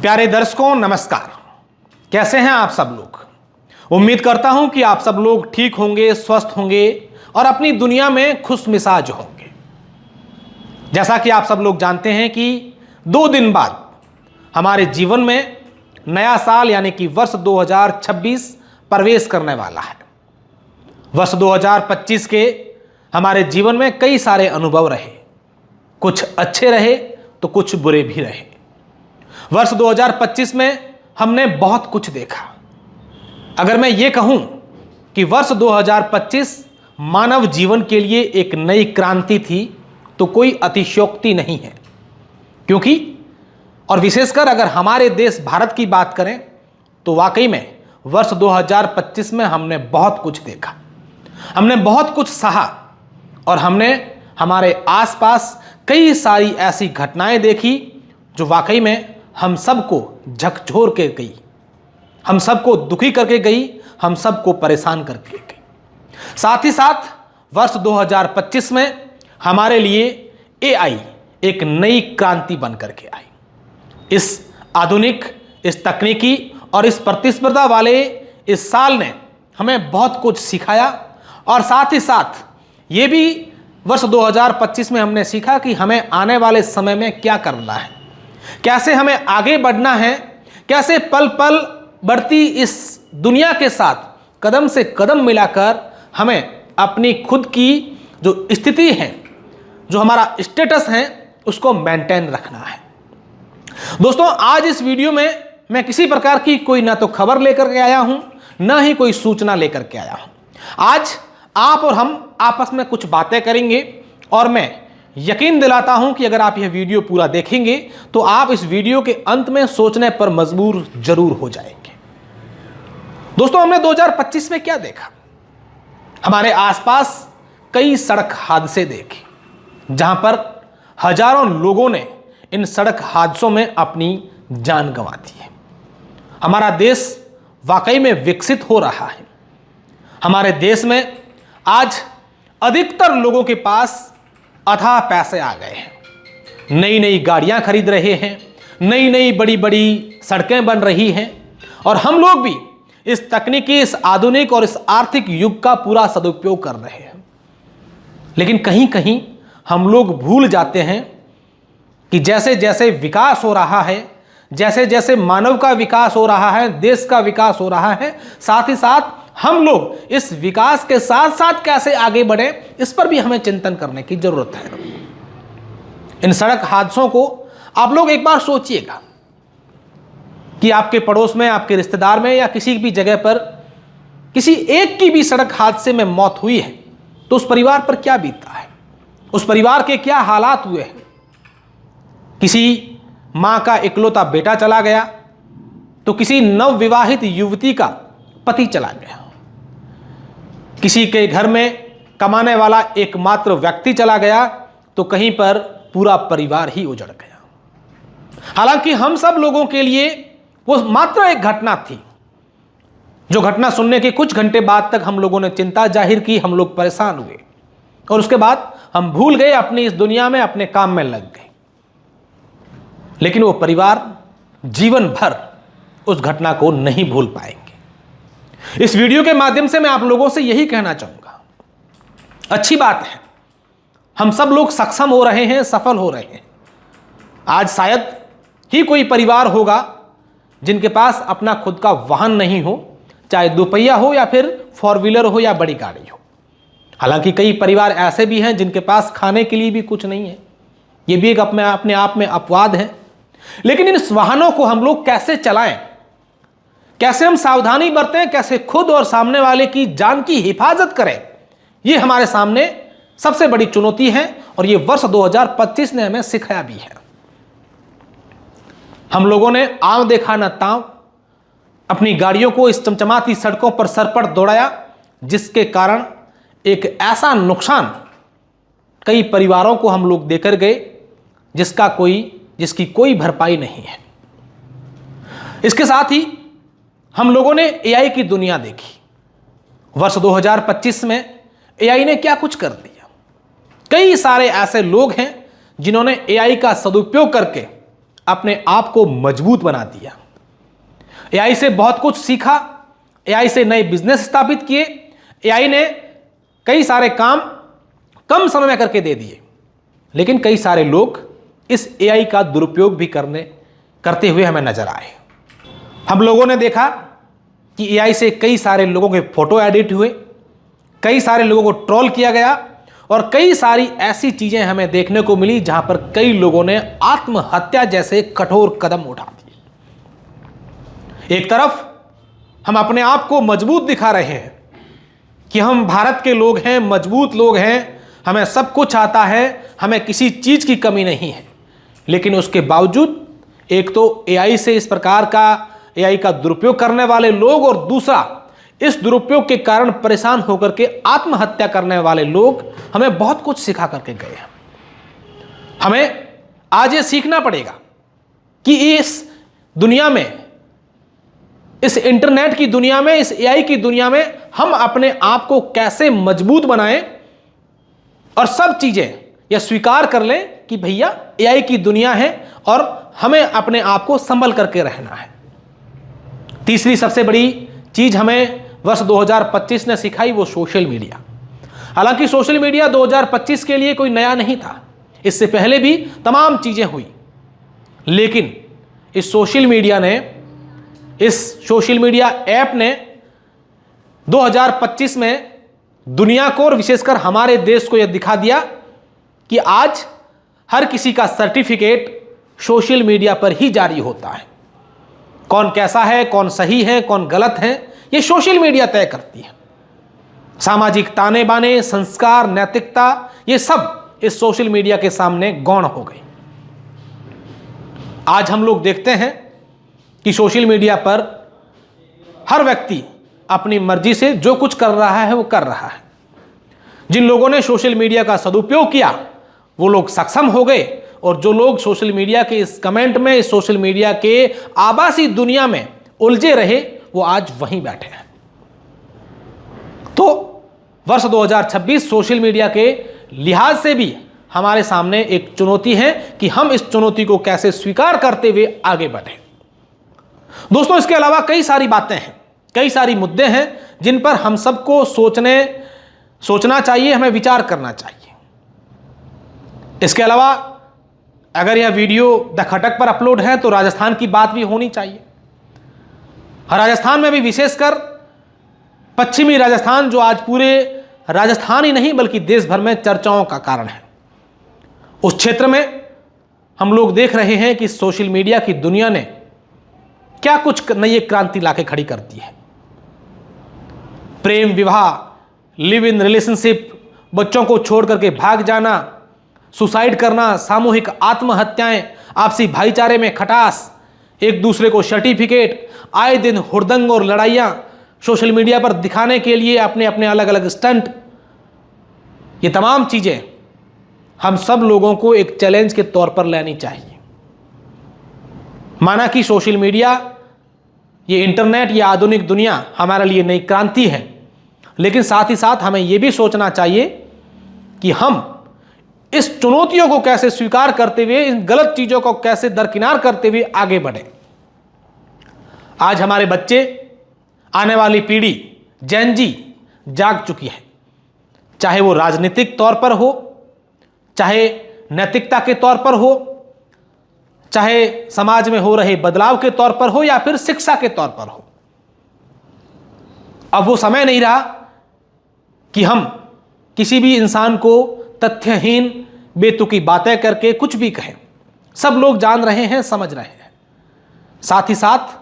प्यारे दर्शकों नमस्कार। कैसे हैं आप सब लोग। उम्मीद करता हूं कि आप सब लोग ठीक होंगे, स्वस्थ होंगे और अपनी दुनिया में खुश मिजाज होंगे। जैसा कि आप सब लोग जानते हैं कि 2 दिन बाद हमारे जीवन में नया साल यानी कि वर्ष 2026 प्रवेश करने वाला है। वर्ष 2025 के हमारे जीवन में कई सारे अनुभव रहे, कुछ अच्छे रहे तो कुछ बुरे भी रहे। वर्ष 2025 में हमने बहुत कुछ देखा। अगर मैं ये कहूं कि वर्ष 2025 मानव जीवन के लिए एक नई क्रांति थी तो कोई अतिशयोक्ति नहीं है, क्योंकि और विशेषकर अगर हमारे देश भारत की बात करें तो वाकई में वर्ष 2025 में हमने बहुत कुछ देखा, हमने बहुत कुछ सहा और हमने हमारे आसपास कई सारी ऐसी घटनाएं देखी जो वाकई में हम सबको झकझोर के गई, हम सबको दुखी करके गई, हम सबको परेशान करके गई। साथ ही साथ वर्ष 2025 में हमारे लिए एआई एक नई क्रांति बन करके आई। इस आधुनिक, इस तकनीकी और इस प्रतिस्पर्धा वाले इस साल ने हमें बहुत कुछ सिखाया और साथ ही साथ ये भी वर्ष 2025 में हमने सीखा कि हमें आने वाले समय में क्या करना है, कैसे हमें आगे बढ़ना है, कैसे पल पल बढ़ती इस दुनिया के साथ कदम से कदम मिलाकर हमें अपनी खुद की जो स्थिति है, जो हमारा स्टेटस है, उसको मेंटेन रखना है। दोस्तों, आज इस वीडियो में मैं किसी प्रकार की कोई ना तो खबर लेकर के आया हूं, ना ही कोई सूचना लेकर के आया हूं। आज आप और हम आपस में कुछ बातें करेंगे और मैं यकीन दिलाता हूं कि अगर आप यह वीडियो पूरा देखेंगे तो आप इस वीडियो के अंत में सोचने पर मजबूर जरूर हो जाएंगे। दोस्तों, हमने 2025 में क्या देखा? हमारे आसपास कई सड़क हादसे देखे जहां पर हजारों लोगों ने इन सड़क हादसों में अपनी जान गंवा दी है। हमारा देश वाकई में विकसित हो रहा है। हमारे देश में आज अधिकतर लोगों के पास अथाह पैसे आ गए हैं, नई नई गाड़ियां खरीद रहे हैं, नई नई बड़ी बड़ी सड़कें बन रही हैं और हम लोग भी इस तकनीकी, इस आधुनिक और इस आर्थिक युग का पूरा सदुपयोग कर रहे हैं। लेकिन कहीं कहीं हम लोग भूल जाते हैं कि जैसे जैसे विकास हो रहा है, जैसे जैसे मानव का विकास हो रहा है, देश का विकास हो रहा है, साथ ही साथ हम लोग इस विकास के साथ साथ कैसे आगे बढ़े, इस पर भी हमें चिंतन करने की जरूरत है। इन सड़क हादसों को आप लोग एक बार सोचिएगा कि आपके पड़ोस में, आपके रिश्तेदार में या किसी भी जगह पर किसी एक की भी सड़क हादसे में मौत हुई है तो उस परिवार पर क्या बीतता है, उस परिवार के क्या हालात हुए हैं। किसी मां का इकलौता बेटा चला गया तो किसी नवविवाहित युवती का पति चला गया, किसी के घर में कमाने वाला एकमात्र व्यक्ति चला गया तो कहीं पर पूरा परिवार ही उजड़ गया। हालांकि हम सब लोगों के लिए वो मात्र एक घटना थी, जो घटना सुनने के कुछ घंटे बाद तक हम लोगों ने चिंता जाहिर की, हम लोग परेशान हुए और उसके बाद हम भूल गए, अपनी इस दुनिया में अपने काम में लग गए। लेकिन वो परिवार जीवन भर उस घटना को नहीं भूल पाएंगे। इस वीडियो के माध्यम से मैं आप लोगों से यही कहना चाहूंगा, अच्छी बात है हम सब लोग सक्षम हो रहे हैं, सफल हो रहे हैं। आज शायद ही कोई परिवार होगा जिनके पास अपना खुद का वाहन नहीं हो, चाहे दोपहिया हो या फिर 4 व्हीलर हो या बड़ी गाड़ी हो। हालांकि कई परिवार ऐसे भी हैं जिनके पास खाने के लिए भी कुछ नहीं है, यह भी एक अपने आप में अपवाद है। लेकिन इन वाहनों को हम लोग कैसे चलाएं, कैसे हम सावधानी बरतें, कैसे खुद और सामने वाले की जान की हिफाजत करें, यह हमारे सामने सबसे बड़ी चुनौती है और यह वर्ष 2025 ने हमें सिखाया भी है। हम लोगों ने आंव देखा न तांव अपनी गाड़ियों को इस चमचमाती सड़कों पर सरपट दौड़ाया, जिसके कारण एक ऐसा नुकसान कई परिवारों को हम लोग देकर गए जिसकी कोई भरपाई नहीं है। इसके साथ ही हम लोगों ने एआई की दुनिया देखी। वर्ष 2025 में एआई ने क्या कुछ कर दिया। कई सारे ऐसे लोग हैं जिन्होंने एआई का सदुपयोग करके अपने आप को मजबूत बना दिया। एआई से बहुत कुछ सीखा, एआई से नए बिजनेस स्थापित किए, एआई ने कई सारे काम कम समय में करके दे दिए। लेकिन कई सारे लोग इस एआई का दुरुपयोग भी करते हुए हमें नजर आए। हम लोगों ने देखा कि एआई से कई सारे लोगों के फोटो एडिट हुए, कई सारे लोगों को ट्रोल किया गया और कई सारी ऐसी चीजें हमें देखने को मिली जहां पर कई लोगों ने आत्महत्या जैसे कठोर कदम उठा दिए। एक तरफ हम अपने आप को मजबूत दिखा रहे हैं कि हम भारत के लोग हैं, मजबूत लोग हैं, हमें सब कुछ आता है, हमें किसी चीज की कमी नहीं है। लेकिन उसके बावजूद एक तो एआई से इस प्रकार का एआई का दुरुपयोग करने वाले लोग और दूसरा इस दुरुपयोग के कारण परेशान होकर के आत्महत्या करने वाले लोग हमें बहुत कुछ सिखा करके गए हैं। हमें आज ये सीखना पड़ेगा कि इस दुनिया में, इस इंटरनेट की दुनिया में, इस एआई की दुनिया में हम अपने आप को कैसे मजबूत बनाएं और सब चीजें यह स्वीकार कर लें कि भैया एआई की दुनिया है और हमें अपने आप को संभल करके रहना है। तीसरी सबसे बड़ी चीज हमें वर्ष 2025 ने सिखाई वो सोशल मीडिया। हालांकि सोशल मीडिया 2025 के लिए कोई नया नहीं था, इससे पहले भी तमाम चीजें हुई। लेकिन इस सोशल मीडिया ऐप ने 2025 में दुनिया को और विशेषकर हमारे देश को यह दिखा दिया कि आज हर किसी का सर्टिफिकेट सोशल मीडिया पर ही जारी होता है। कौन कैसा है, कौन सही है, कौन गलत है, यह सोशल मीडिया तय करती है। सामाजिक ताने बाने, संस्कार, नैतिकता, ये सब इस सोशल मीडिया के सामने गौण हो गई। आज हम लोग देखते हैं कि सोशल मीडिया पर हर व्यक्ति अपनी मर्जी से जो कुछ कर रहा है वो कर रहा है। जिन लोगों ने सोशल मीडिया का सदुपयोग किया वो लोग सक्षम हो गए और जो लोग सोशल मीडिया के इस कमेंट में, इस सोशल मीडिया के आभासी दुनिया में उलझे रहे वो आज वहीं बैठे हैं। तो वर्ष 2026 सोशल मीडिया के लिहाज से भी हमारे सामने एक चुनौती है कि हम इस चुनौती को कैसे स्वीकार करते हुए आगे बढ़ें। दोस्तों, इसके अलावा कई सारी बातें हैं, कई सारी मुद्दे हैं जिन पर हम सबको सोचना चाहिए, हमें विचार करना चाहिए। इसके अलावा अगर यह वीडियो द खटक पर अपलोड है तो राजस्थान की बात भी होनी चाहिए। राजस्थान में भी विशेषकर पश्चिमी राजस्थान, जो आज पूरे राजस्थान ही नहीं बल्कि देश भर में चर्चाओं का कारण है, उस क्षेत्र में हम लोग देख रहे हैं कि सोशल मीडिया की दुनिया ने क्या कुछ नई क्रांति लाके खड़ी करती है। प्रेम विवाह, लिव इन रिलेशनशिप, बच्चों को छोड़ करके भाग जाना, सुसाइड करना, सामूहिक आत्महत्याएं, आपसी भाईचारे में खटास, एक दूसरे को सर्टिफिकेट, आए दिन हुड़दंग और लड़ाइयां सोशल मीडिया पर दिखाने के लिए अपने अपने अलग अलग स्टंट, ये तमाम चीजें हम सब लोगों को एक चैलेंज के तौर पर लेनी चाहिए। माना कि सोशल मीडिया, ये इंटरनेट, ये आधुनिक दुनिया हमारे लिए नई क्रांति है, लेकिन साथ ही साथ हमें यह भी सोचना चाहिए कि हम इस चुनौतियों को कैसे स्वीकार करते हुए, इन गलत चीजों को कैसे दरकिनार करते हुए आगे बढ़े। आज हमारे बच्चे, आने वाली पीढ़ी जेन जी जाग चुकी है, चाहे वो राजनीतिक तौर पर हो, चाहे नैतिकता के तौर पर हो, चाहे समाज में हो रहे बदलाव के तौर पर हो या फिर शिक्षा के तौर पर हो। अब वो समय नहीं रहा कि हम किसी भी इंसान को तथ्यहीन बेतुकी बातें करके कुछ भी कहें। सब लोग जान रहे हैं, समझ रहे हैं। साथ ही साथ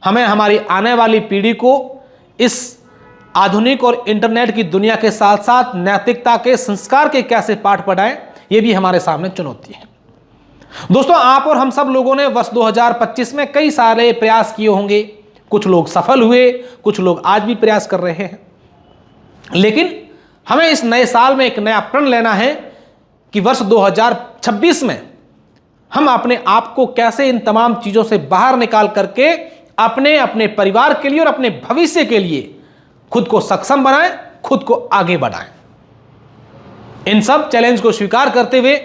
हमें हमारी आने वाली पीढ़ी को इस आधुनिक और इंटरनेट की दुनिया के साथ साथ नैतिकता के, संस्कार के कैसे पाठ पढ़ाएं, यह भी हमारे सामने चुनौती है। दोस्तों, आप और हम सब लोगों ने वर्ष 2025 में कई सारे प्रयास किए होंगे। कुछ लोग सफल हुए, कुछ लोग आज भी प्रयास कर रहे हैं। लेकिन हमें इस नए साल में एक नया प्रण लेना है कि वर्ष 2026 में हम अपने आप को कैसे इन तमाम चीजों से बाहर निकाल करके अपने परिवार के लिए और अपने भविष्य के लिए खुद को सक्षम बनाएं, खुद को आगे बढ़ाएं। इन सब चैलेंज को स्वीकार करते हुए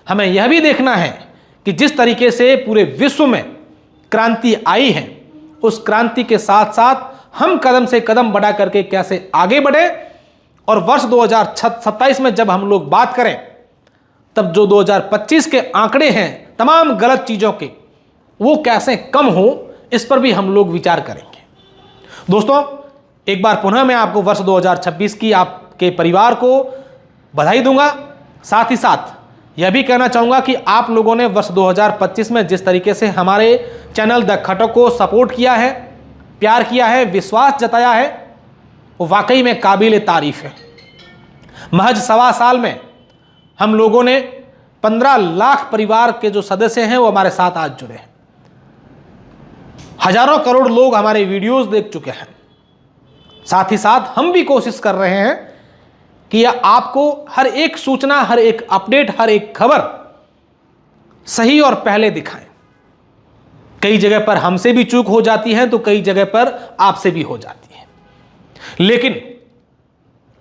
हमें यह भी देखना है कि जिस तरीके से पूरे विश्व में क्रांति आई है, उस क्रांति के साथ साथ हम कदम से कदम बढ़ा करके कैसे आगे बढ़े, और वर्ष 2027 में जब हम लोग बात करें, तब जो 2025 के आंकड़े हैं तमाम गलत चीजों के, वो कैसे कम हो, इस पर भी हम लोग विचार करेंगे। दोस्तों, एक बार पुनः मैं आपको वर्ष 2026 की आपके परिवार को बधाई दूंगा। साथ ही साथ यह भी कहना चाहूंगा कि आप लोगों ने वर्ष 2025 में जिस तरीके से हमारे चैनल द खटक को सपोर्ट किया है, प्यार किया है, विश्वास जताया है, वो वाकई में काबिल तारीफ है। महज 1.25 साल में हम लोगों ने 15 लाख परिवार के जो सदस्य हैं वो हमारे साथ आज जुड़े हैं। हजारों करोड़ लोग हमारे वीडियोस देख चुके हैं। साथ ही साथ हम भी कोशिश कर रहे हैं कि यह आपको हर एक सूचना, हर एक अपडेट, हर एक खबर सही और पहले दिखाएं। कई जगह पर हमसे भी चूक हो जाती है, तो कई जगह पर आपसे भी हो जाती है, लेकिन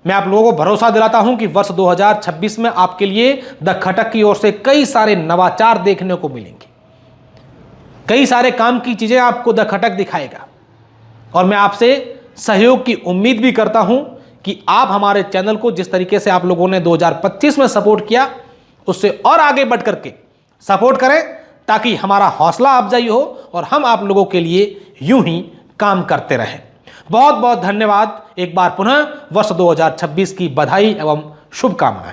मैं आप लोगों को भरोसा दिलाता हूं कि वर्ष 2026 में आपके लिए द खटक की ओर से कई सारे नवाचार देखने को मिलेंगे। कई सारे काम की चीजें आपको द खटक दिखाएगा, और मैं आपसे सहयोग की उम्मीद भी करता हूं कि आप हमारे चैनल को जिस तरीके से आप लोगों ने 2025 में सपोर्ट किया, उससे और आगे बढ़ करके सपोर्ट करें, ताकि हमारा हौसला अफजाई हो और हम आप लोगों के लिए यूं ही काम करते रहें। बहुत बहुत धन्यवाद। एक बार पुनः वर्ष 2026 की बधाई एवं शुभकामनाएं।